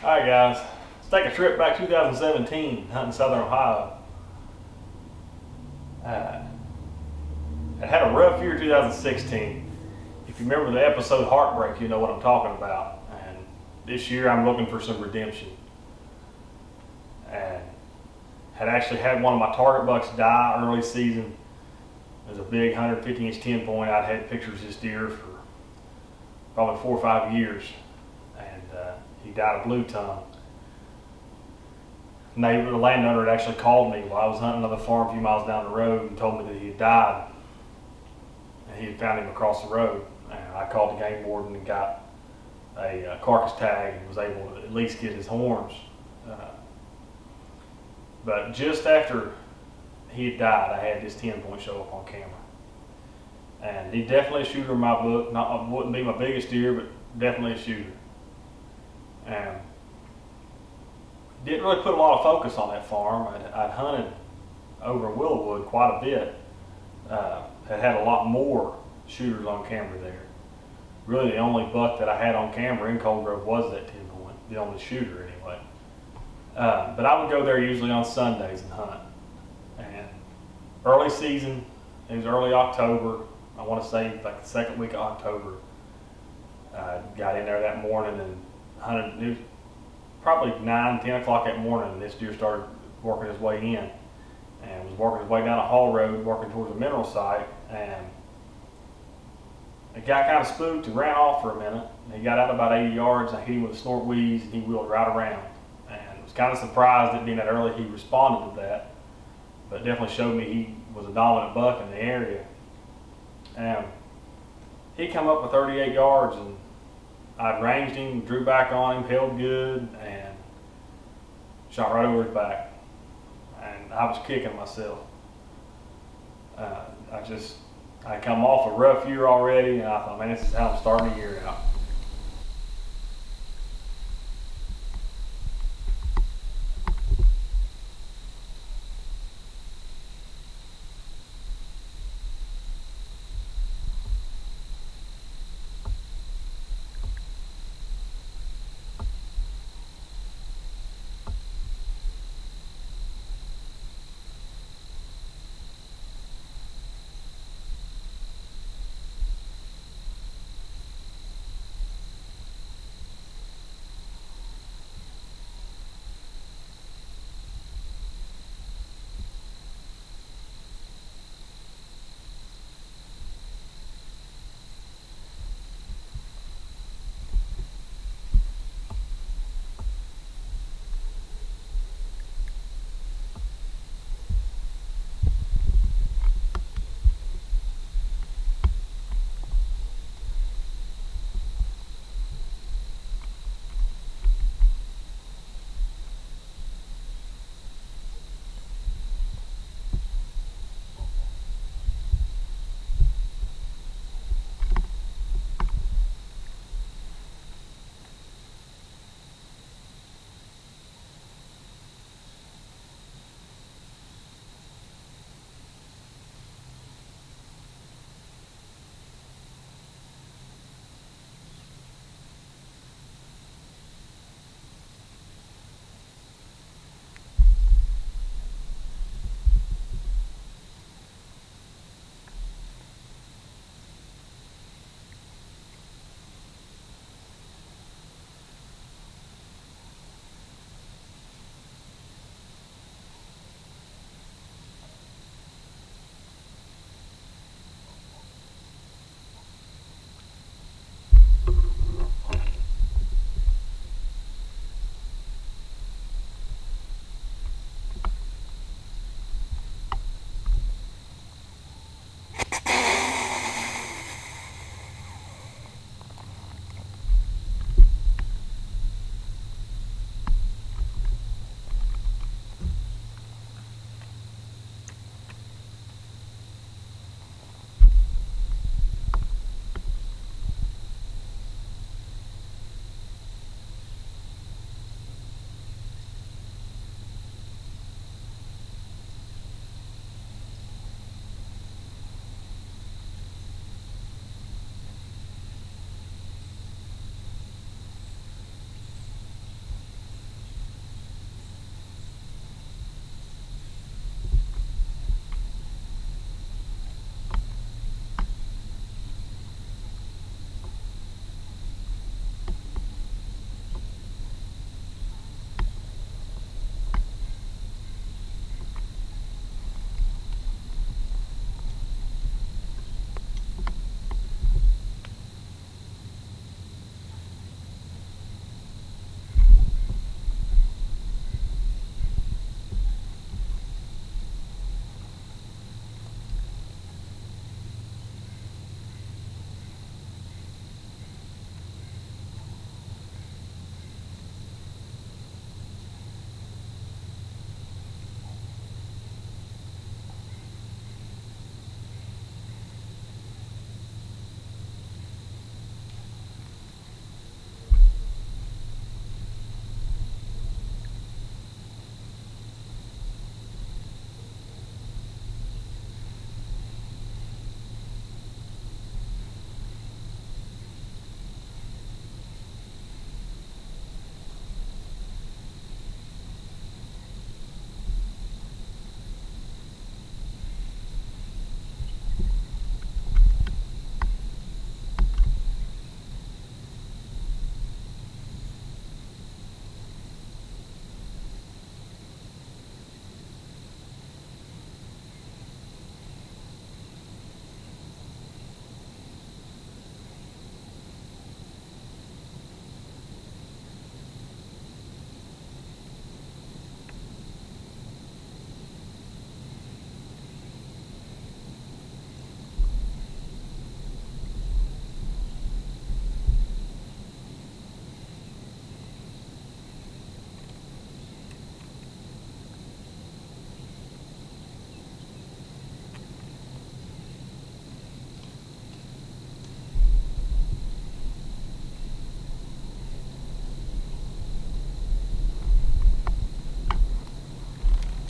All right, guys. Let's take a trip back 2017, hunting Southern Ohio. Uh, I had a rough year 2016. If you remember the episode Heartbreak, you know what I'm talking about. And this year I'm looking for some redemption. And had actually had one of my target bucks die early season. It was a big 150-inch 10 point. I'd had pictures of this deer for probably 4 or 5 years. And he died of blue tongue. The landowner had actually called me while I was hunting another farm a few miles down the road and told me that he had died. And he had found him across the road. And I called the game warden and got a carcass tag and was able to at least get his horns. But just after he had died, I had this 10 point show up on camera. And he definitely a shooter in my book. Wouldn't be my biggest deer, but definitely a shooter. And didn't really put a lot of focus on that farm. I'd hunted over in Willowwood quite a bit. Had a lot more shooters on camera there. Really the only buck that I had on camera in Cold Grove was that 10 point, the only shooter anyway. But I would go there usually on Sundays and hunt. And early season, it was early October. I want to say like the second week of October. Got in there that morning and hunted. It was probably 9, 10 o'clock that morning, and this deer started working his way in. And was working his way down a haul road, working towards a mineral site. And it got kind of spooked and ran off for a minute. And he got out about 80 yards. I hit him with a snort wheeze, and he wheeled right around. And was kind of surprised that being that early he responded to that. But definitely showed me he was a dominant buck in the area. And he come up with 38 yards, and I ranged him, drew back on him, held good, and shot right over his back. And I was kicking myself. I come off a rough year already, and I thought, man, this is how I'm starting the year out.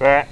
Right.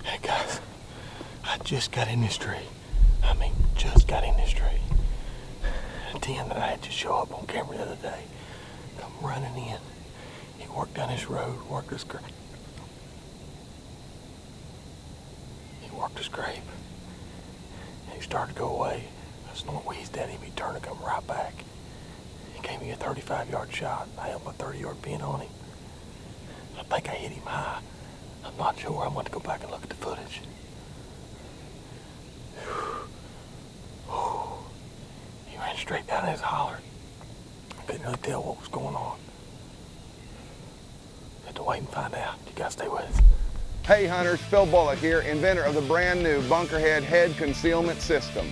Hey guys, I just got in this tree. I mean, just got in this tree. A 10 that I had to show up on camera the other day. Come running in. He worked down this road, worked his scrape. He worked his scrape. And he started to go away. I snort wheezed at him, he turned to come right back. He gave me a 35-yard shot. I held my 30-yard pin on him. I think I hit him high. I'm not sure. I'm going to go back and look at the footage. He ran straight down his holler. I couldn't really tell what was going on. Had to wait and find out. You guys stay with us. Hey hunters, Phil Bullock here, inventor of the brand new Bunkerhead head concealment system.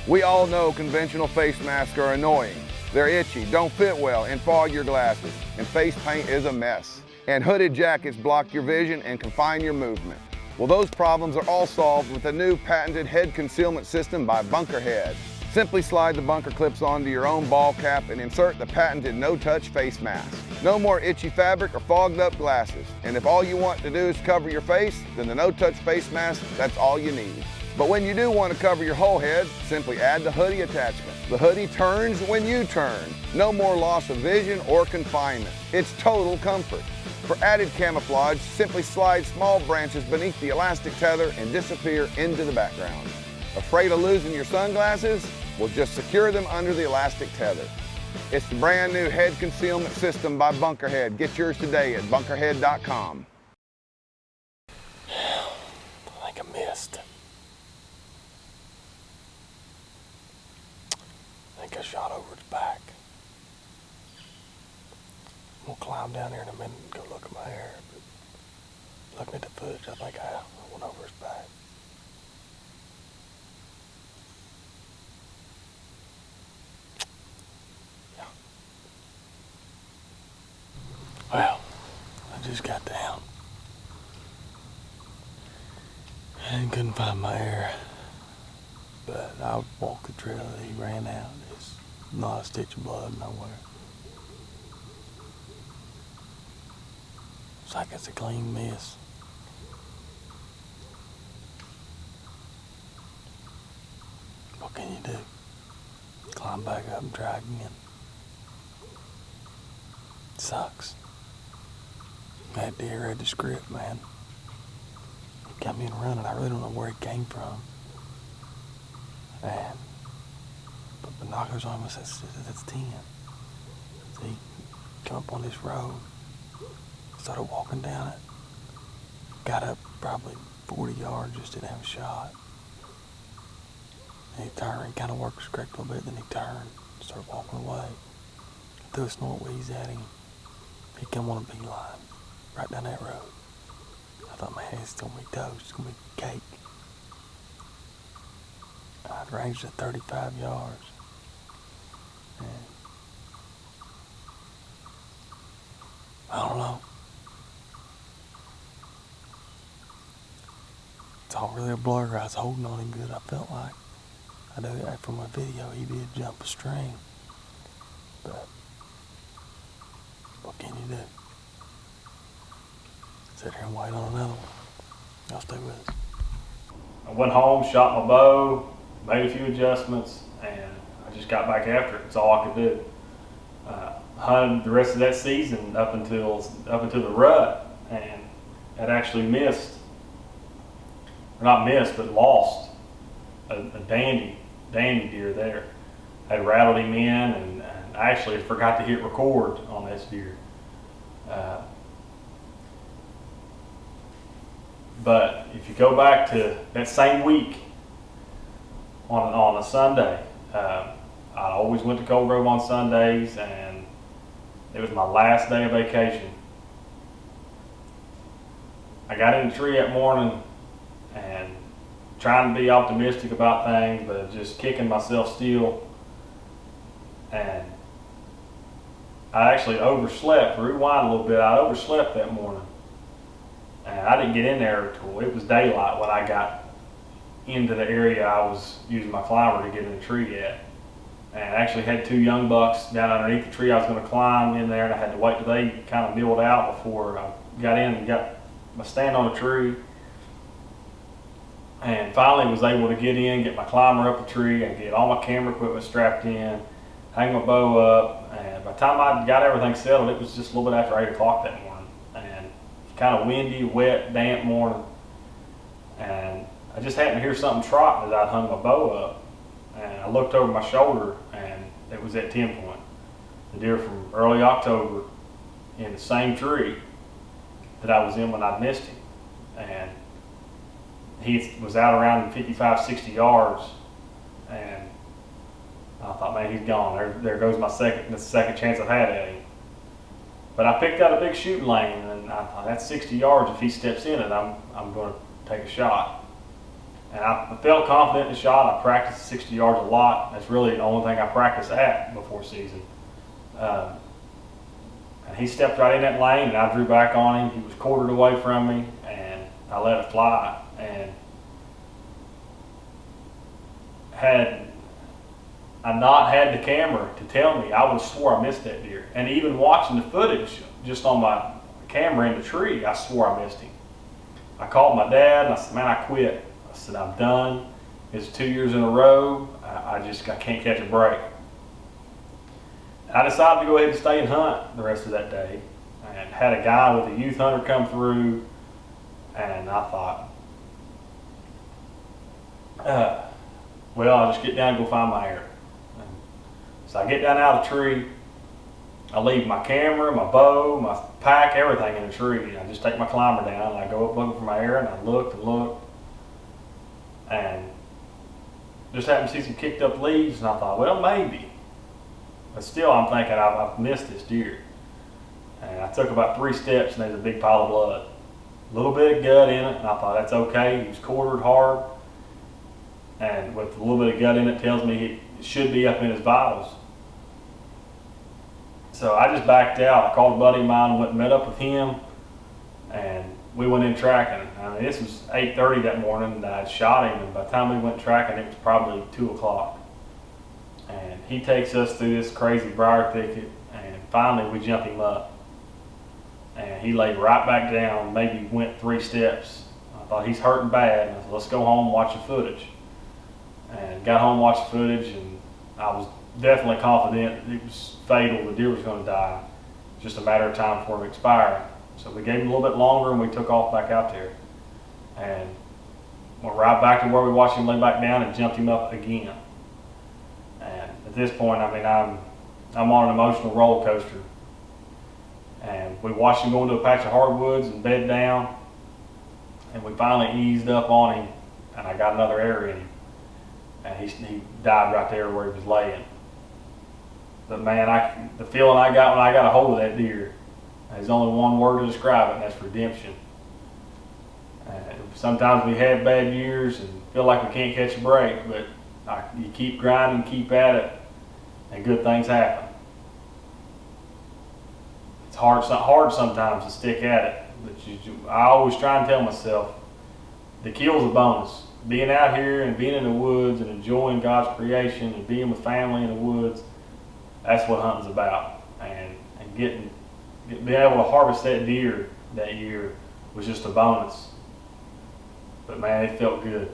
We all know conventional face masks are annoying. They're itchy, don't fit well, and fog your glasses. And face paint is a mess. And hooded jackets block your vision and confine your movement. Well, those problems are all solved with the new patented head concealment system by Bunkerhead. Simply slide the bunker clips onto your own ball cap and insert the patented no-touch face mask. No more itchy fabric or fogged up glasses. And if all you want to do is cover your face, then the no-touch face mask, that's all you need. But when you do want to cover your whole head, simply add the hoodie attachment. The hoodie turns when you turn. No more loss of vision or confinement. It's total comfort. For added camouflage, simply slide small branches beneath the elastic tether and disappear into the background. Afraid of losing your sunglasses? Well, just secure them under the elastic tether. It's the brand new head concealment system by Bunkerhead. Get yours today at bunkerhead.com. I think I missed. I think I shot over its back. We'll climb down here in a minute and go look at my hair, but looking at the footage, I think I went over his back. Yeah. Well, I just got down and couldn't find my hair, but I walked the trail that he ran out. There's not a stitch of blood nowhere. It's like it's a clean miss. What can you do? Climb back up and try again. It sucks. That deer read the script, man. He got me in running. I really don't know where it came from. And put binoculars on him. That's 10. See, come up on this road. Started walking down it. Got up probably 40 yards, just didn't have a shot. And he turned, he kind of worked correct a little bit, then he turned, started walking away. I threw a snort wheeze at him. He come on a beeline, right down that road. I thought, man, it's gonna be toast, it's gonna be cake. I'd ranged at 35 yards. And I don't know. It's all really a blur. I was holding on him good, I felt like. I know that from my video, he did jump a string. But what can you do? Sit here and wait on another one. Y'all stay with us. I went home, shot my bow, made a few adjustments, and I just got back after it. It's all I could do. Hunted the rest of that season up until the rut, and had actually missed, or not missed, but lost a dandy deer there. I rattled him in, and I actually forgot to hit record on this deer. But if you go back to that same week on a Sunday, I always went to Cold Grove on Sundays, and it was my last day of vacation. I got in the tree that morning and trying to be optimistic about things, but just kicking myself still. And I actually overslept. Rewind a little bit. I overslept that morning, and I didn't get in there until it was daylight when I got into the area I was using my climber to get in the tree at. And I actually had 2 young bucks down underneath the tree I was going to climb in there, and I had to wait till they kind of milled out before I got in and got my stand on the tree. And finally was able to get in, get my climber up the tree, and get all my camera equipment strapped in, hang my bow up. And by the time I got everything settled, it was just a little bit after 8 o'clock that morning. And kind of windy, wet, damp morning. And I just happened to hear something trotting as I hung my bow up. And I looked over my shoulder, and it was that 10 point. The deer from early October in the same tree that I was in when I missed him. And he was out around 55, 60 yards, and I thought, man, he's gone. There goes the second chance I've had at him. But I picked out a big shooting lane, and I thought, that's 60 yards. If he steps in it, I'm going to take a shot. And I felt confident in the shot. I practiced 60 yards a lot. That's really the only thing I practiced at before season. And he stepped right in that lane, and I drew back on him. He was quartered away from me, and I let it fly. And had I not had the camera to tell me, I would have swore I missed that deer. And even watching the footage just on my camera in the tree, I swore I missed him. I called my dad, and I said, man, I quit. I said, I'm done. It's 2 years in a row. I can't catch a break. I decided to go ahead and stay and hunt the rest of that day, and had a guy with a youth hunter come through, and I thought, well, I'll just get down and go find my arrow. So I get down out of the tree. I leave my camera, my bow, my pack, everything in the tree. I just take my climber down, and I go up looking for my arrow, and I looked and looked, and just happened to see some kicked up leaves, and I thought, well, maybe. But still, I'm thinking I've missed this deer. And I took about 3 steps, and there's a big pile of blood. A little bit of gut in it, and I thought, that's okay. He was quartered hard. And with a little bit of gut in it, tells me it should be up in his vitals. So I just backed out. I called a buddy of mine and went and met up with him. And we went in tracking. I mean, this was 8:30 that morning, and I shot him. And by the time we went tracking, it was probably 2 o'clock. And he takes us through this crazy briar thicket, and finally we jump him up. And he laid right back down, maybe went 3 steps. I thought, he's hurting bad. And I said, let's go home and watch the footage. And got home, watched the footage, and I was definitely confident it was fatal. The deer was going to die. Just a matter of time before it expired. So we gave him a little bit longer, and we took off back out there. And went right back to where we watched him lay back down and jumped him up again. And at this point, I mean, I'm on an emotional roller coaster. And we watched him go into a patch of hardwoods and bed down. And we finally eased up on him, and I got another arrow in him. And he died right there where he was laying. But man, the feeling I got when I got a hold of that deer, there's only one word to describe it, and that's redemption. Sometimes we have bad years and feel like we can't catch a break, but you keep grinding, keep at it, and good things happen. It's hard sometimes to stick at it, but I always try and tell myself, the kill's a bonus. Being out here and being in the woods and enjoying God's creation and being with family in the woods, that's what hunting's about. And being able to harvest that deer that year was just a bonus. But man, it felt good.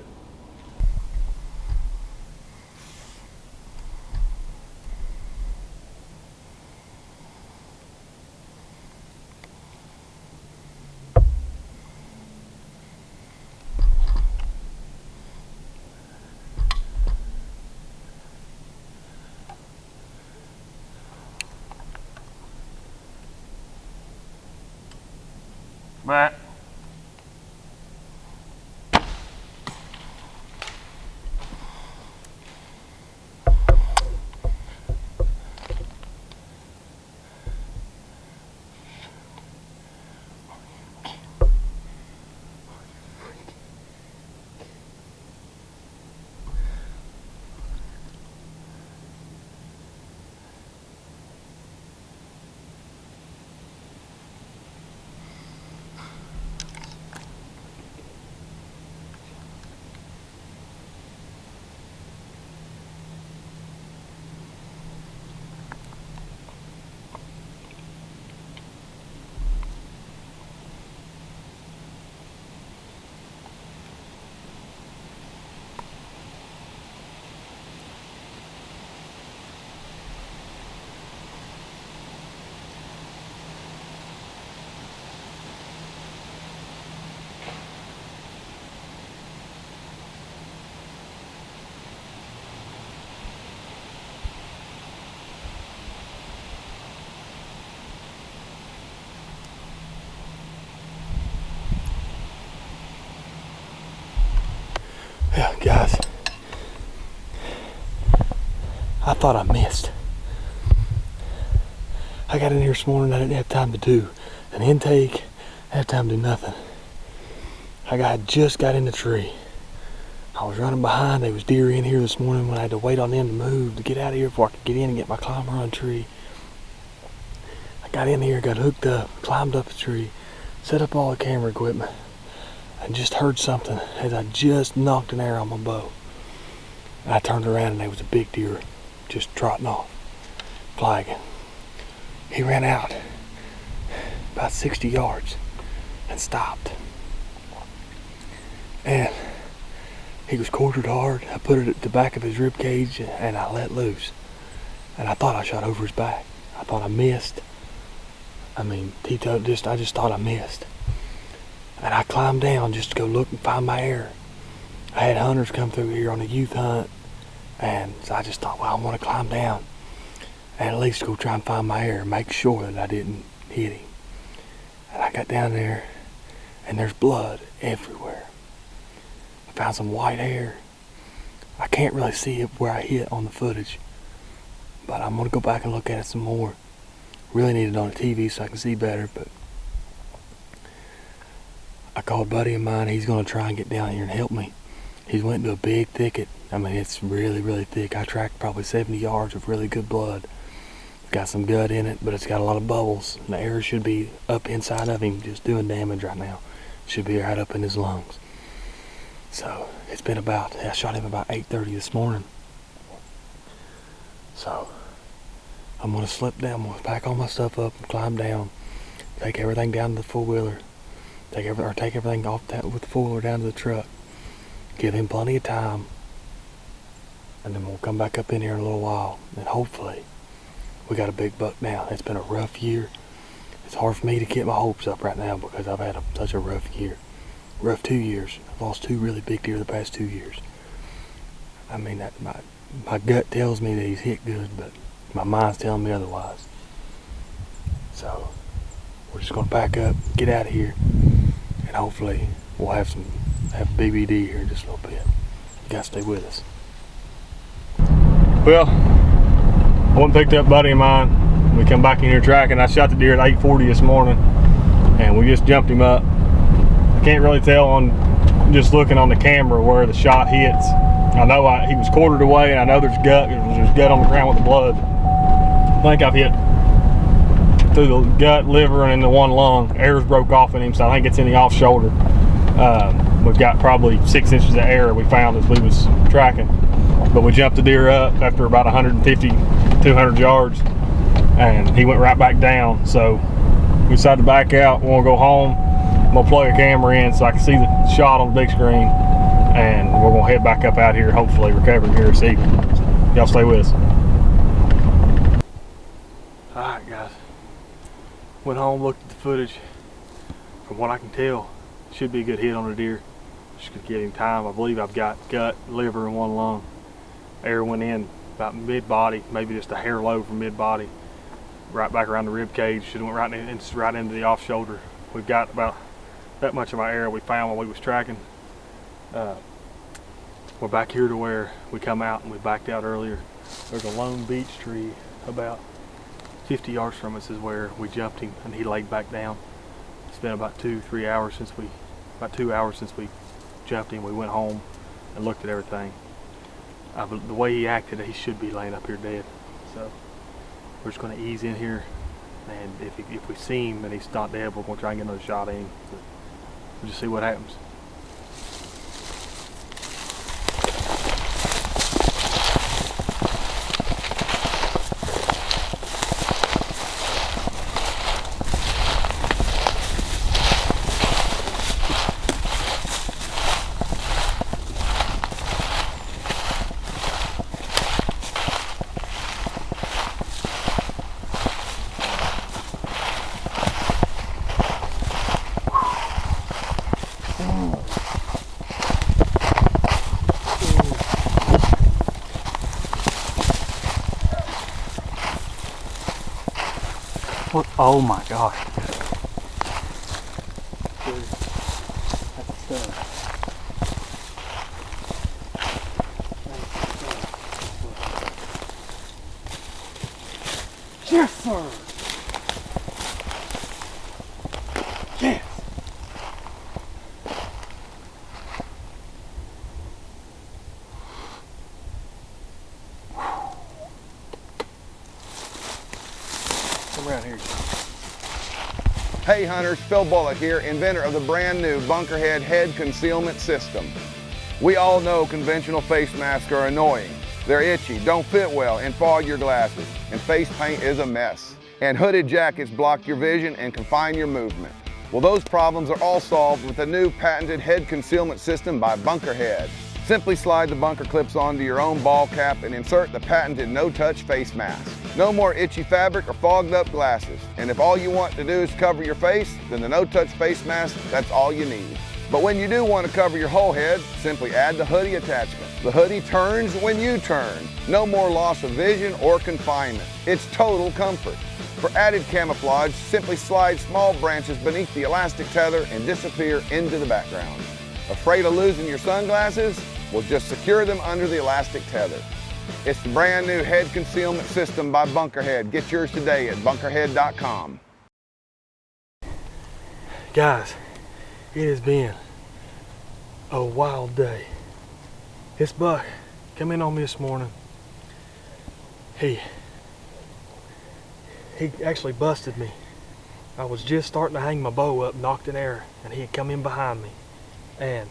Matt. I thought I missed. I got in here this morning, I didn't have time to do an intake, I had time to do nothing. I just got in the tree. I was running behind, there was deer in here this morning when I had to wait on them to move to get out of here before I could get in and get my climber on the tree. I got in here, got hooked up, climbed up the tree, set up all the camera equipment, and just heard something as I just knocked an arrow on my bow. And I turned around and there was a big deer just trotting off, flagging. He ran out about 60 yards and stopped. And he was quartered hard. I put it at the back of his rib cage and I let loose. And I thought I shot over his back. I thought I missed. I mean, I just thought I missed. And I climbed down just to go look and find my arrow. I had hunters come through here on a youth hunt, and so I just thought, well, I'm gonna climb down and at least go try and find my arrow, make sure that I didn't hit him. And I got down there, and there's blood everywhere. I found some white hair. I can't really see it where I hit on the footage, but I'm gonna go back and look at it some more. Really need it on the TV so I can see better, but I called a buddy of mine. He's gonna try and get down here and help me. He's went into a big thicket. I mean, it's really, really thick. I tracked probably 70 yards of really good blood. It's got some gut in it, but it's got a lot of bubbles. And the arrow should be up inside of him, just doing damage right now. Should be right up in his lungs. So it's been I shot him about 8:30 this morning. So I'm gonna slip down, I'm gonna pack all my stuff up and climb down, take everything down to the four-wheeler, take everything off with the four-wheeler down to the truck, give him plenty of time, and then we'll come back up in here in a little while, and hopefully we got a big buck now. It's been a rough year. It's hard for me to get my hopes up right now because I've had such a rough year. Rough 2 years. I've lost 2 really big deer the past 2 years. I mean, my gut tells me that he's hit good, but my mind's telling me otherwise. So we're just gonna pack up, get out of here, and hopefully we'll have BBD here in just a little bit. You gotta stay with us. Well, I went and picked up a buddy of mine. We come back in here tracking. I shot the deer at 8:40 this morning, and we just jumped him up. I can't really tell on just looking on the camera where the shot hits. I know he was quartered away, and I know there's gut on the ground with the blood. I think I've hit through the gut, liver, and in the one lung. Arrows broke off in him, so I think it's in the off shoulder. We've got probably 6 inches of arrow we found as we was tracking. But we jumped the deer up after about 150, 200 yards, and he went right back down. So we decided to back out. We want to go home. I'm gonna plug a camera in so I can see the shot on the big screen, and we're gonna head back up out here, hopefully recovering here this evening. Y'all stay with us. Alright guys, went home, looked at the footage. From what I can tell, should be a good hit on the deer. Just gonna give him time. I believe I've got gut, liver, and one lung. Arrow went in about mid-body, maybe just a hair low from mid-body, right back around the rib cage. Should have went right into the off shoulder. We've got about that much of my arrow we found while we was tracking. We're back here to where we come out and we backed out earlier. There's a lone beech tree about 50 yards from us is where we jumped him, and he laid back down. It's been about 2 hours since we jumped him. We went home and looked at everything. The way he acted, he should be laying up here dead. So we're just going to ease in here, and if we see him and he's not dead, we're going to try and get another shot at him. But we'll just see what happens. What? Oh my gosh. Yes, sir. Yes. Come around here, John. Hey hunters, Phil Bullock here, inventor of the brand new Bunkerhead head concealment system. We all know conventional face masks are annoying. They're itchy, don't fit well, and fog your glasses, and face paint is a mess. And hooded jackets block your vision and confine your movement. Well, those problems are all solved with the new patented head concealment system by Bunkerhead. Simply slide the bunker clips onto your own ball cap and insert the patented no-touch face mask. No more itchy fabric or fogged up glasses. And if all you want to do is cover your face, then the no-touch face mask, that's all you need. But when you do want to cover your whole head, simply add the hoodie attachment. The hoodie turns when you turn. No more loss of vision or confinement. It's total comfort. For added camouflage, simply slide small branches beneath the elastic tether and disappear into the background. Afraid of losing your sunglasses? Well, just secure them under the elastic tether. It's the brand new head concealment system by Bunkerhead. Get yours today at bunkerhead.com. Guys, it has been a wild day. This buck come in on me this morning. He actually busted me. I was just starting to hang my bow up, knocked in air, and he had come in behind me. And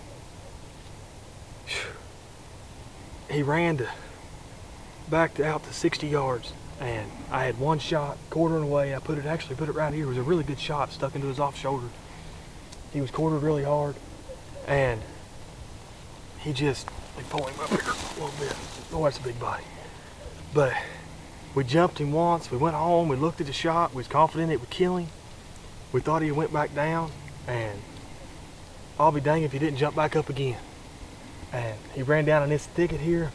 he ran back out to 60 yards, and I had one shot quartering away. I actually put it right here. It was a really good shot, stuck into his off shoulder. He was quartered really hard, and he just, let me pull him up here a little bit. Oh, that's a big body. But we jumped him once. We went home. We looked at the shot. We was confident it would kill him. We thought he went back down, and I'll be dang if he didn't jump back up again. And he ran down in this thicket here,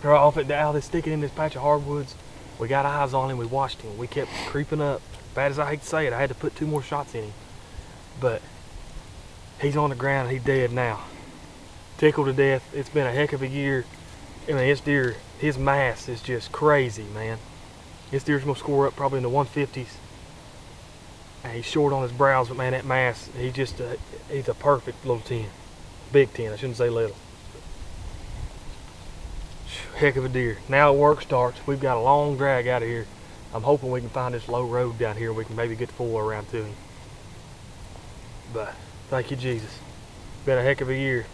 or off it down this thicket in this patch of hardwoods. We got eyes on him. We watched him. We kept creeping up. Bad as I hate to say it, I had to put 2 more shots in him. But he's on the ground. He's dead now. Tickled to death. It's been a heck of a year. I mean, this deer, his mass is just crazy, man. This deer's gonna score up probably in the 150s. And he's short on his brows, but man, that mass, he's a perfect little 10. Big 10, I shouldn't say little. Heck of a deer. Now work starts. We've got a long drag out of here. I'm hoping we can find this low road down here. We can maybe get the fool around to him. But thank you, Jesus. Been a heck of a year.